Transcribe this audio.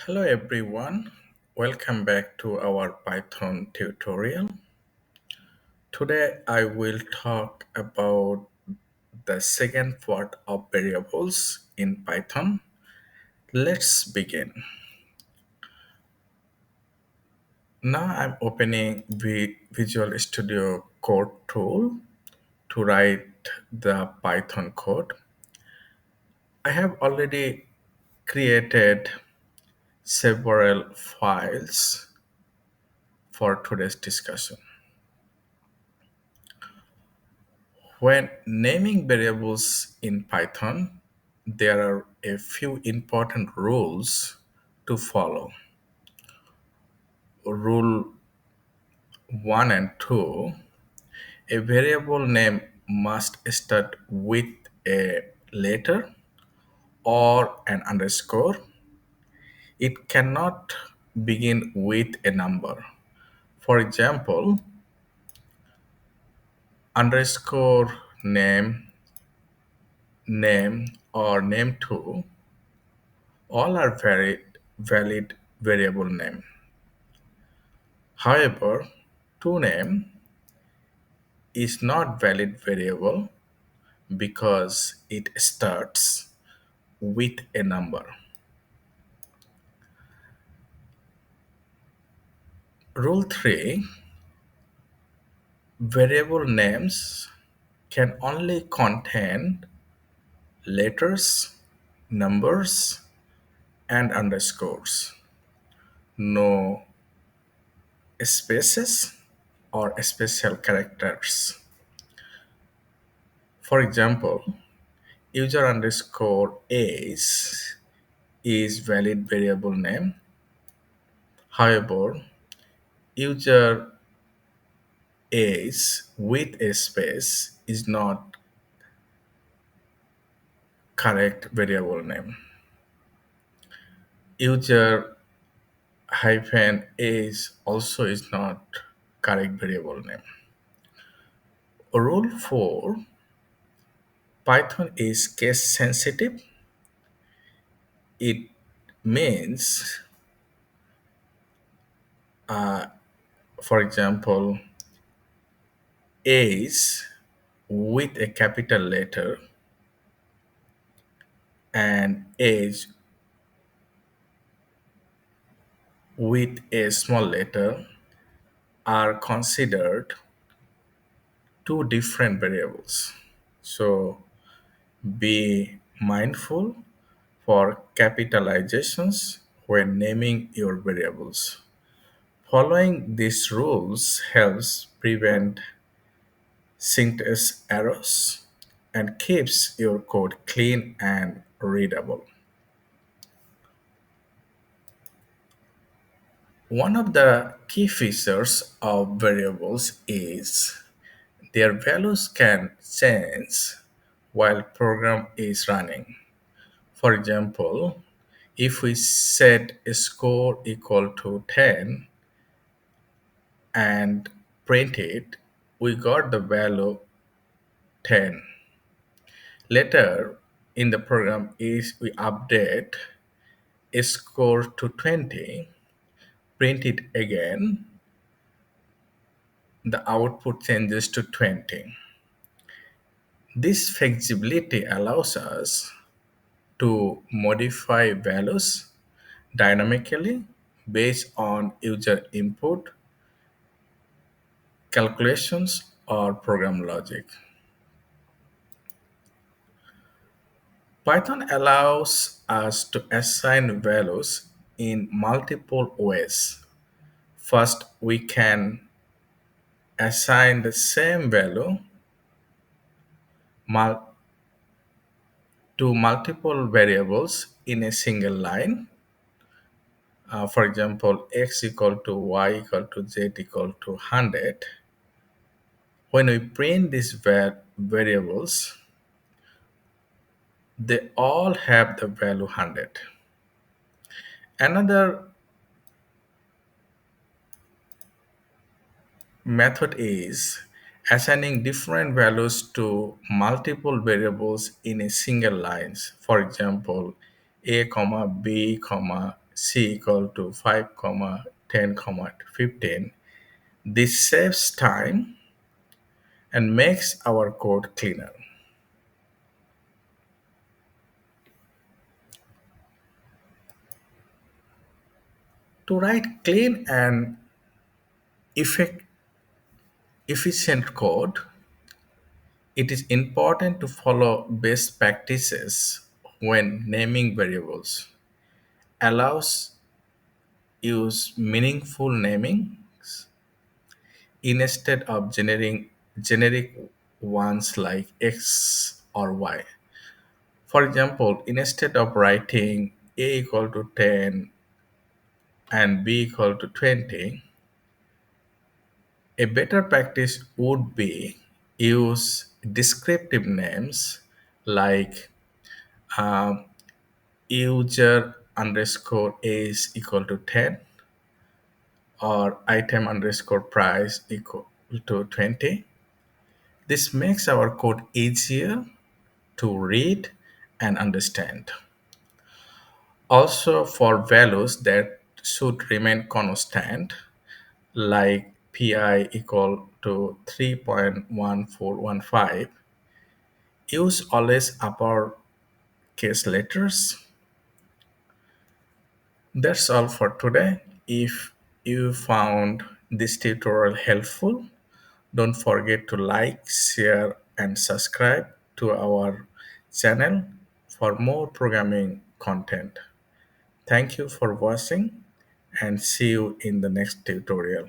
Hello everyone, welcome back to our Python tutorial. Today I will talk about the second part of variables in Python. Let's begin. Now I'm opening Visual Studio Code tool to write the Python code. I have already created several files for today's discussion. When naming variables in Python, there are a few important rules to follow. Rule 1 and 2, a variable name must start with a letter or an underscore. It cannot begin with a number. For example, underscore name, name, or name2 all are valid variable name. However, toName is not valid variable because it starts with a number. Rule 3, variable names can only contain letters, numbers, and underscores. No spaces or special characters. For example, user underscore is valid variable name. However, user with a space is not correct variable name. User is also is not correct variable name. Rule 4, Python is case sensitive. It means, for example, is with a capital letter and age with a small letter are considered two different variables. So be mindful for capitalizations when naming your variables. Following these rules helps prevent syntax errors and keeps your code clean and readable. One of the key features of variables is their values can change while program is running. For example, if we set a score equal to 10 and print it, we got the value 10. Later in the program is we update a score to 20, print it again, the output changes to 20. This flexibility allows us to modify values dynamically based on user input, calculations, or program logic. Python allows us to assign values in multiple ways. First, we can assign the same value mul- to multiple variables in a single line. For example, x equal to y equal to z equal to 100. When we print these variables, they all have the value 100. Another method is assigning different values to multiple variables in a single lines. For example, a comma b comma c equal to 5 comma 10 comma 15. This saves time and makes our code cleaner. To write clean and effect, efficient code, it is important to follow best practices when naming variables. Allows use meaningful naming instead of generic ones like X or Y. For example, instead of writing A equal to 10 and B equal to 20, a better practice would be use descriptive names like um, user underscore is equal to 10 or item underscore price equal to 20. This makes our code easier to read and understand. Also, for values that should remain constant, like pi equal to 3.1415, use always uppercase letters. That's all for today. If you found this tutorial helpful, don't forget to like, share, and subscribe to our channel for more programming content. Thank you for watching and see you in the next tutorial.